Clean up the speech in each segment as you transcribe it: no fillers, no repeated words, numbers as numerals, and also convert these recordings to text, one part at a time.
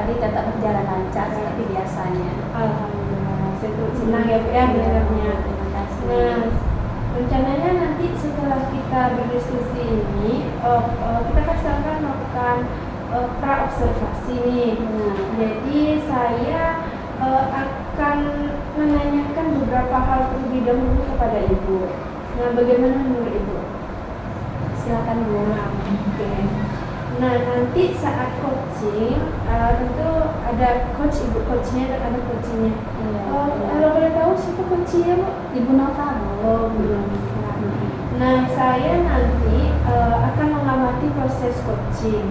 tadi tetap berjalan lancar seperti biasanya. Alhamdulillah, saya turut senang ya Bu ya mendengarnya. Terima kasih. Nah, rencananya nanti setelah kita berdiskusi ini, kita kan sekarang kan melakukan pra-observasi nih. Jadi saya akan menanyakan beberapa hal terlebih dahulu kepada Ibu. Nah, bagaimana menurut Ibu? Silakan Bu. Oke. Nah, nanti saat coaching, tentu ada coach, Ibu coachnya dan ada coachingnya. Kalau boleh tahu siapa coachnya Bu? Ibu Nova Bu. Oh, Bu Nova. Nah, saya nanti akan mengamati proses coaching.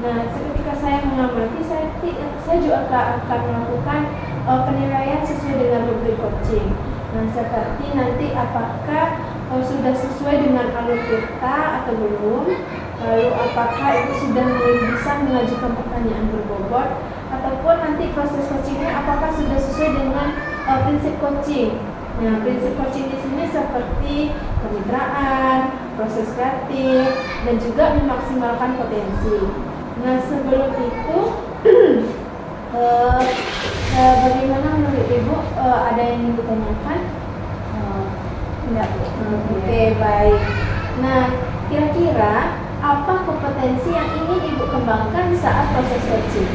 Nah, ketika saya mengamati, saya juga akan melakukan penilaian sesuai dengan rubrik coaching. Nah, seperti nanti apakah sudah sesuai dengan alur kita atau belum, lalu apakah itu sudah bisa mengajukan pertanyaan berbobot, ataupun nanti proses coachingnya apakah sudah sesuai dengan prinsip coaching. Nah, prinsip coaching di sini seperti kemitraan, proses kreatif, dan juga memaksimalkan potensi. Nah, sebelum itu bagaimana menurut Ibu, ada yang ingin ditanyakan? Enggak Bu. Oke, baik. Nah, kira-kira apa kompetensi yang ingin Ibu kembangkan saat proses coaching?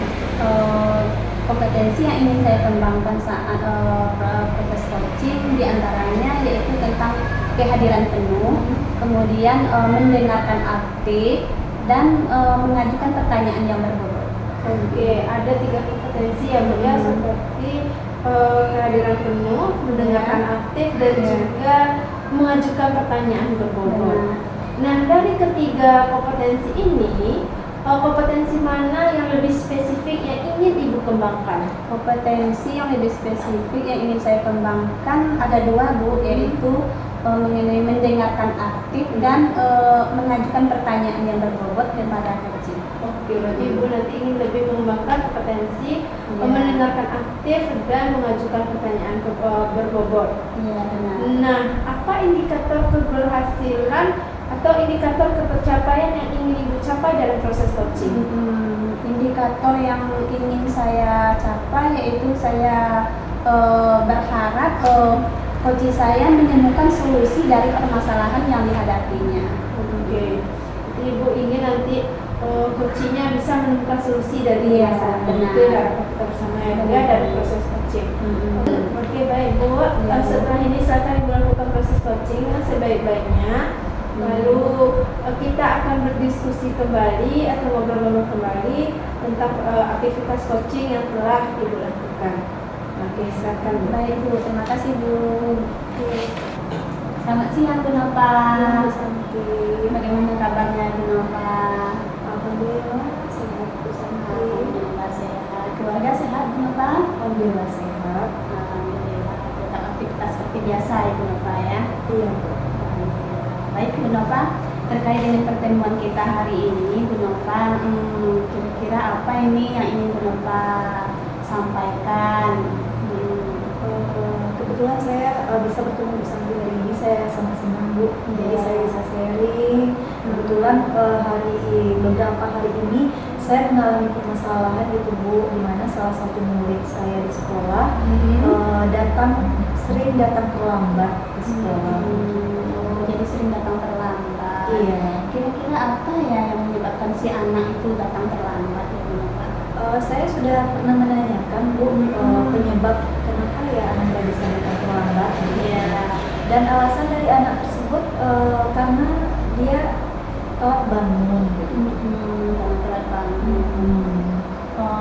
Kompetensi yang ingin saya kembangkan saat proses coaching diantaranya yaitu tentang kehadiran penuh, kemudian mendengarkan aktif, dan mengajukan pertanyaan yang berbobot. Oke, ada 3 kompetensi ya Bu ya, seperti kehadiran penuh, mendengarkan aktif, dan juga mengajukan pertanyaan berbobot. Nah, dari ketiga kompetensi ini, kompetensi mana yang lebih spesifik yang ingin Ibu kembangkan? Kompetensi yang lebih spesifik yang ingin saya kembangkan ada 2 Bu, yaitu mengenai mendengarkan aktif dan mengajukan pertanyaan yang berbobot kepada coaching. Oke, berarti Ibu nanti ingin lebih mengembangkan kompetensi mendengarkan aktif dan mengajukan pertanyaan berbobot. Iya, benar. Nah, apa indikator keberhasilan atau indikator ketercapaian yang ingin Ibu capai dalam proses coaching? Indikator yang ingin saya capai yaitu saya berharap coach saya menemukan solusi dari permasalahan yang dihadapinya. Oke, Ibu ingin nanti coachingnya bisa menemukan solusi dari masalah. Itu harapan kita bersama ya dari proses coaching. Oke, baik Bu. Setelah ini silakan Ibu lakukan proses coaching sebaik-baiknya. Lalu kita akan berdiskusi kembali atau ngobrol-ngobrol kembali tentang aktivitas coaching yang telah Ibu lakukan. Oke, silakan Bu. Baik Bu, terima kasih Bu. Selamat siang Bu Nova. Bagaimana kabarnya Bu Nova? Alhamdulillah sehat Bu Santi. Alhamdulillah sehat. Keluarga sehat Bu Nova? Alhamdulillah sehat. Alhamdulillah. Tetap aktivitas seperti biasa ya Bu Nova ya. Iya Bu. Baik Bu Nova, terkait dengan pertemuan kita hari ini Bu Nova, kira-kira apa ini yang ingin Bu Nova sampaikan? Kebetulan saya bisa bertemu Bu Santi hari ini, saya sangat senang Bu. Jadi saya bisa sharing. Kebetulan beberapa hari ini saya mengalami permasalahan gitu Bu, di mana salah satu murid saya di sekolah sering datang terlambat ke sekolah. Jadi sering datang terlambat. Iya. Kira-kira apa ya yang menyebabkan si anak itu datang terlambat ya Bu Nova? Saya sudah pernah menanyakan Bu penyebab kenapa ya anak bisa datang terlambat. Iya. Dan alasan dari anak tersebut karena dia telat bangun. Karena telat bangun.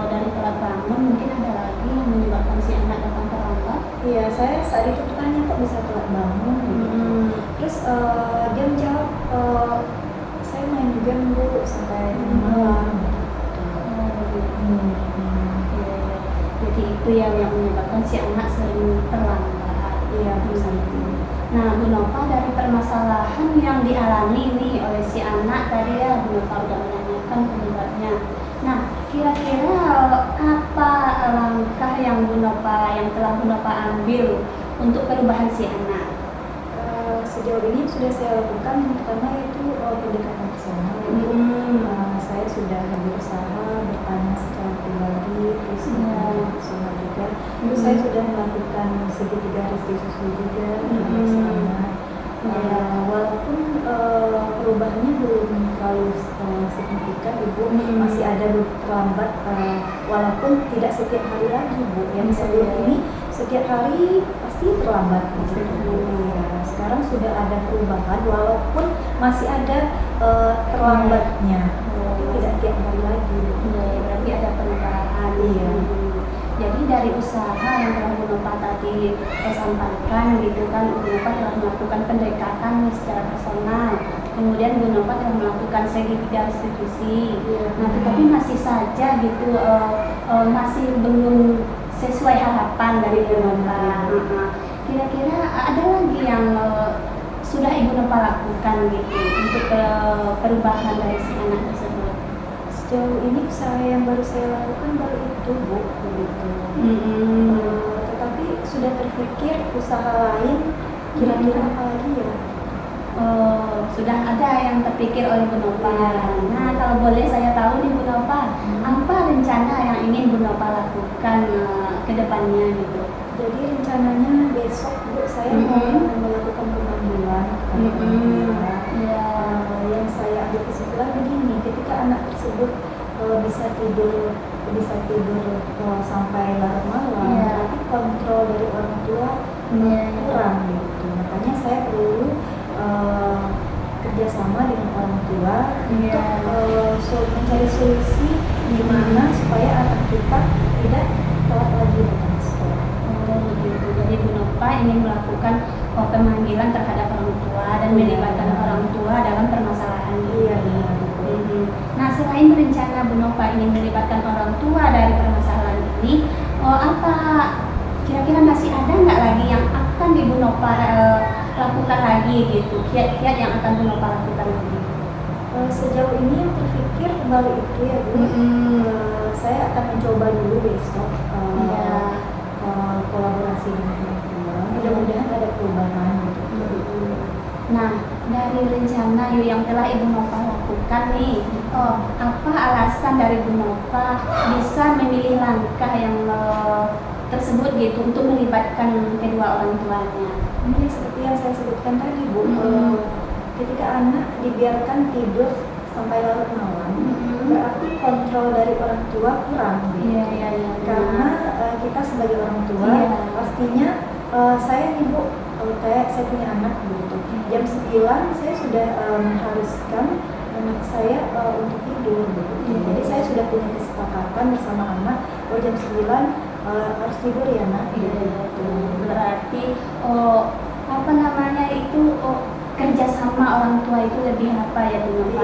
Dari telat bangun mungkin ada lagi yang menyebabkan si anak datang terlambat. Iya, saya saat itu bertanya kok bisa telat bangun. Terus dia menjawab, saya main game Bu sampai malam. Jadi itu yang menyebabkan si anak sering terlambat. Iya Bu Santi. Nah Bu Nova, dari permasalahan yang dialami nih oleh si anak tadi ya Bu Nova udah menanyakan penyebabnya. Nah kira-kira apa langkah yang telah Bu Nova ambil untuk perubahan si anak? Sejauh ini sudah saya lakukan, yang pertama itu pendekatan personal. Saya sudah berusaha bertanya secara pribadi Dulu saya sudah melakukan segitiga restitusi juga Mm-mm. sama. Walaupun perubahannya belum terlalu signifikan, Ibu, masih ada terlambat, walaupun tidak setiap hari lagi, Bu. Yang sebelum ini setiap hari pasti terlambat begitu. Ya, sekarang sudah ada perubahan, walaupun masih ada terlambatnya, tapi tidak tiap hari lagi, Bu. Berarti ada perubahan. Iya. Jadi dari usaha yang telah Bu Nova tadi sampaikan gitu kan, Bu Nova telah melakukan pendekatan nih secara personal. Kemudian Bu Nova telah melakukan segitiga restitusi. Nah, tetapi masih saja gitu masih belum sesuai harapan dari Bu Nova. Kira-kira ada lagi yang sudah Ibu Nova lakukan gitu untuk perubahan dari si anak tersebut? Sejauh ini usaha yang baru saya lakukan baru itu, Bu, begitu. Tetapi sudah terpikir usaha lain, kira-kira apa lagi ya? Sudah ada yang terpikir oleh Bu Nova. Nah, kalau boleh saya tahu nih Bu Nova, apa rencana yang ingin Bu Nova lakukan ke depannya gitu? Jadi rencananya besok, Bu, saya mau melakukan pemanggilan kepada orang tua. Yang saya ambil kesimpulan begini, ketika anak tersebut bisa tidur sampai larut malam, berarti kontrol dari orang tua kurang gitu. Makanya saya perlu kerjasama dengan orang tua untuk mencari solusi gimana supaya anak kita tidak telat lagi datang ke sekolah. Begitu. Jadi Bu Nova ingin melakukan pemanggilan terhadap orang tua dan melibatkan orang tua dalam permasalahan ini. Nah, selain rencana Bu Nova ingin melibatkan orang tua dari permasalahan ini, apa kira-kira masih ada nggak lagi yang akan Ibu Nova lakukan lagi gitu? Kiat-kiat yang akan Bu Nova lakukan lagi? Sejauh ini yang terpikir baru itu ya, Bu. Saya akan mencoba dulu besok kolaborasi dengan orang tua. Mudah-mudahan ada perubahan gitu. Nah, dari rencana yang telah Ibu Nova lakukan nih, apa alasan dari Bu Nova bisa memilih langkah yang tersebut gitu untuk melibatkan kedua orang tuanya? Ini seperti yang saya sebutkan tadi, Bu. Ketika anak dibiarkan tidur sampai larut malam, berarti kontrol dari orang tua kurang. Karena kita sebagai orang tua pastinya saya nih, Bu, kayak saya punya anak begitu. Jam 9 saya sudah mengharuskan anak saya untuk tidur begitu. Jadi saya sudah punya kesepakatan bersama anak bahwa jam 9 harus tidur ya, Nak. Berarti apa namanya itu kerjasama orang tua itu lebih apa ya Bu Nova?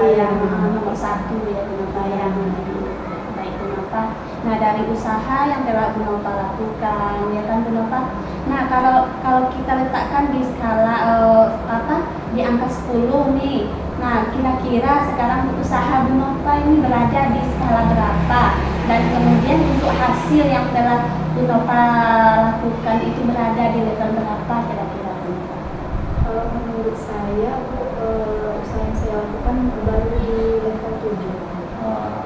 Nomor satu ya Bu Nova ya. Baik Bu Nova. Nah, dari usaha yang telah Bu Nova lakukan ya kan Bu Nova. Nah, kalau kita letakkan di skala di angka 10 nih. Nah, kira-kira sekarang usaha Bu Nova ini berada di skala berapa? Dan kemudian untuk hasil yang telah Bu Nova lakukan itu berada di level berapa kira-kira Bu Nova? Kalau menurut saya, Bu, usaha yang saya lakukan baru di level 7.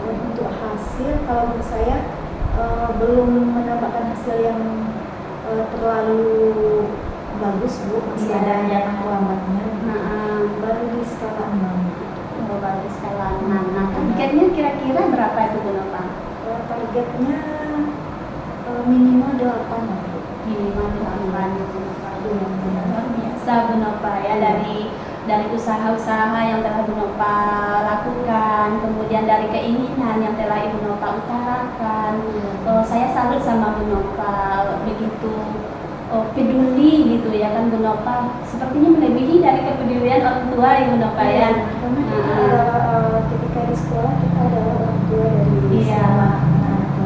Dan untuk hasil, kalau menurut saya belum mendapatkan hasil yang terlalu bagus, Bu. Masih ada yang terlambatnya. Baru di skala 6. Baru di skala 6. Nah, targetnya kira-kira berapa itu Bu Nova? Targetnya minimal 8, Bu. Minimal 8 Bu Nova. Luar biasa Bu Nova ya, dari usaha-usaha yang telah Bu Nova lakukan, kemudian dari keinginan yang telah Ibu Nova utarakan. Saya salut sama Bu Nova, begitu peduli gitu ya kan Bu Nova, sepertinya melebihi dari kepedulian orang tua Ibu Nova ya. Karena kita adalah ketika di sekolah kita adalah orang tua dari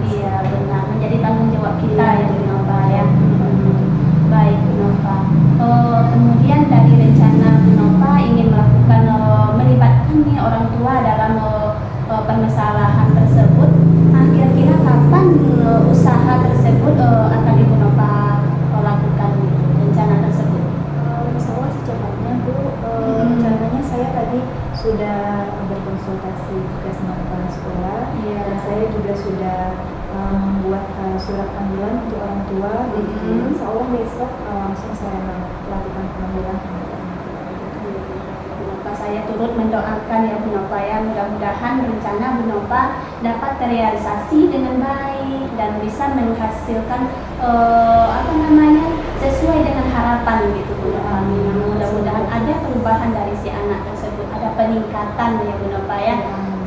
Iya benar, menjadi tanggung jawab kita ya Bu Nova ya. Baik Bu Nova. Kemudian dari rencana Bu Nova ingin melakukan melibatkan nih orang tua dalam permasalahan tersebut. Nah, kira-kira kapan usaha tersebut akan Ibu Nova lakukan rencana tersebut? Insyaallah secepatnya, Bu. Rencananya saya tadi sudah berkonsultasi juga sama kepala sekolah, dan saya juga sudah membuat surat panggilan untuk orang tua. Insya Allah besok langsung saya melakukan pemanggilan terhadap orang tua. Bu Nova, saya turut mendoakan ya Bu Nova ya, mudah-mudahan rencana Bu Nova dapat terrealisasi dengan baik dan bisa menghasilkan sesuai dengan harapan gitu Bu Nova. Mudah-mudahan ada perubahan dari si anak tersebut, ada peningkatan ya Bu Nova ya,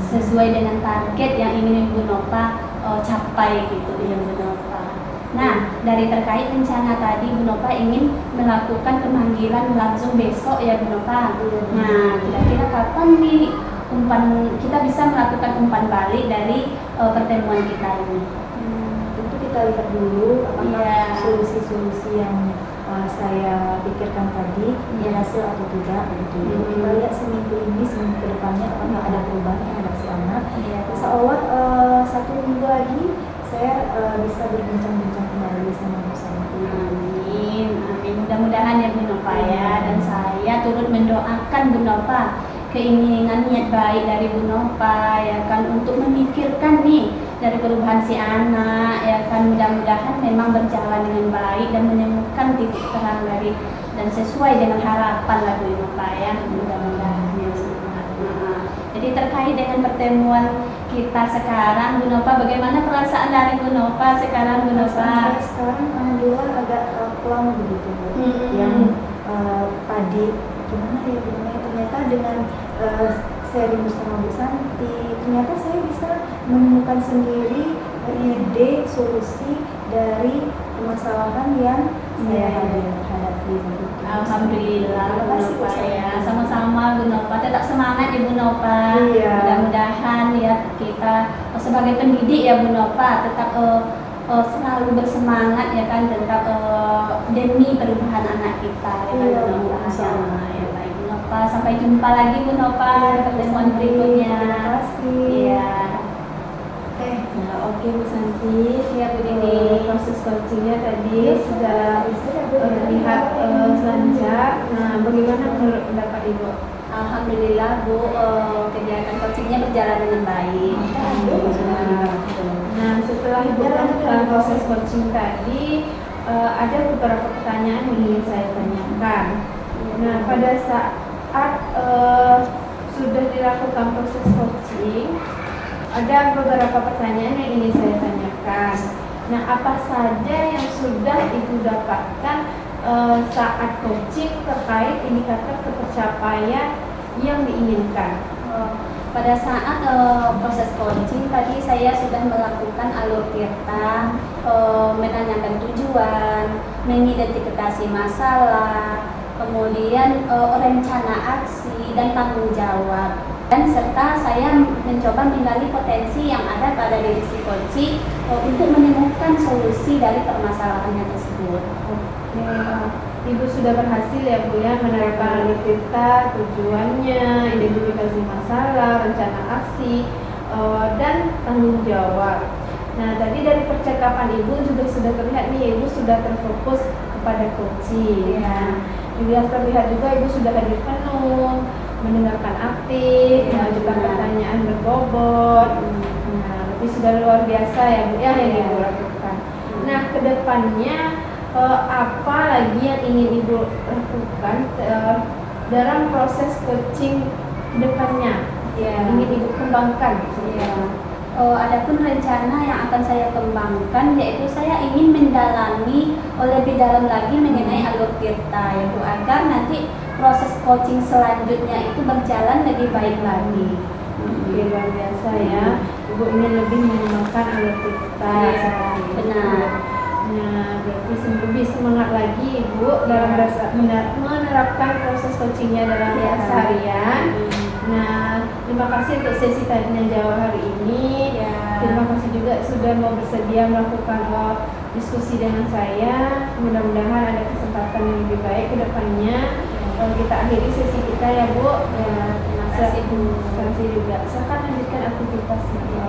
sesuai dengan target yang ingin Bu Nova capai gitu ya Bu Nova. Nah, dari terkait rencana tadi Bu Nova ingin melakukan pemanggilan langsung besok ya Bu Nova. Nah, kira-kira kapan nih kita bisa melakukan umpan balik dari pertemuan kita ini? Tentu kita lihat dulu apakah solusi-solusi yang saya pikirkan tadi berhasil atau tidak begitu. Kita lihat seminggu ini, seminggu ke depannya apakah ada perubahan terhadap si anak. Insya Allah 1 minggu lagi saya bisa berbincang-bincang kembali sama Bu Santi. Amin, amin. Mudah-mudahan ya Bu Nova ya, dan saya turut mendoakan Bu Nova, keinginan niat baik dari Bu Nova ya kan, untuk memikirkan nih dari perubahan si anak ya kan, mudah-mudahan memang berjalan dengan baik dan menemukan titik terang dari dan sesuai dengan harapan lah Bu Nova ya, mudah-mudahan ya semangat. Jadi terkait dengan pertemuan kita sekarang Bu Nova, bagaimana perasaan dari Bu Nova sekarang Bu Nova? Saya sekarang alhamdulillah agak plong begitu Bu. Yang tadi gimana ya Bu, ternyata dengan sharing bersama Bu Santi, ternyata saya bisa menemukan sendiri ide solusi dari permasalahan yang saya hadapi. Alhamdulillah Bu Nova ya, sama-sama Bu Nova, tetap semangat ya Bu Nova. Mudah-mudahan ya kita sebagai pendidik ya Bu Nova tetap selalu bersemangat ya kan, tetap demi perubahan anak kita ya kan Bu Nova. Ya baik Bu Nova, sampai jumpa lagi Bu Nova di pertemuan berikutnya. Terima kasih. Iya. Oke Bu Santi, Siap Bu Dini. proses coachingnya tadi sudah terlihat lancar. Nah, bagaimana menurut pendapat Ibu? Alhamdulillah Bu, kegiatan coachingnya berjalan dengan baik. Nah, setelah Ibu melakukan proses coaching tadi, ada beberapa pertanyaan yang ingin saya tanyakan. Nah, pada saat sudah dilakukan proses coaching, ada beberapa pertanyaan yang ingin saya tanyakan. Nah, apa saja yang sudah Ibu dapatkan saat coaching terkait indikator ketercapaian yang diinginkan? Pada saat proses coaching tadi saya sudah melakukan alur tirta, menanyakan tujuan, mengidentifikasi masalah, kemudian rencana aksi dan tanggung jawab, dan serta saya mencoba menggali potensi yang ada pada diri si coaching untuk menemukan solusi dari permasalahannya tersebut. Oke, Ibu sudah berhasil ya Bu ya menerapkan alur tirta, tujuannya, identifikasi masalah, rencana aksi, dan tanggung jawab. Nah, tadi dari percakapan Ibu juga sudah terlihat nih Ibu sudah terfokus kepada coaching. Nah, juga terlihat juga Ibu sudah hadir penuh, mendengarkan aktif, mengajukan pertanyaan berbobot. Nah, berarti sudah luar biasa ya Bu ya yang Ibu lakukan. Nah, kedepannya apa lagi yang ingin Ibu lakukan dalam proses coaching kedepannya? Ingin Ibu kembangkan? Adapun rencana yang akan saya kembangkan yaitu saya ingin mendalami lebih dalam lagi mengenai alur tirta ya Bu, agar nanti proses coaching selanjutnya itu berjalan lebih baik lagi. Oke, luar biasa ya. Ibu ingin lebih mengembangkan alur tirta. Benar. Nah, berarti lebih semangat lagi Ibu dalam menerapkan proses coachingnya dalam keseharian. Nah, terima kasih untuk sesi tanya jawab hari ini. Terima kasih juga sudah mau bersedia melakukan diskusi dengan saya. Mudah-mudahan ada kesempatan yang lebih baik ke depannya. Kita akhiri sesi kita ya Bu. Terima kasih Bu. Terima kasih juga. Silakan lanjutkan aktivitasnya.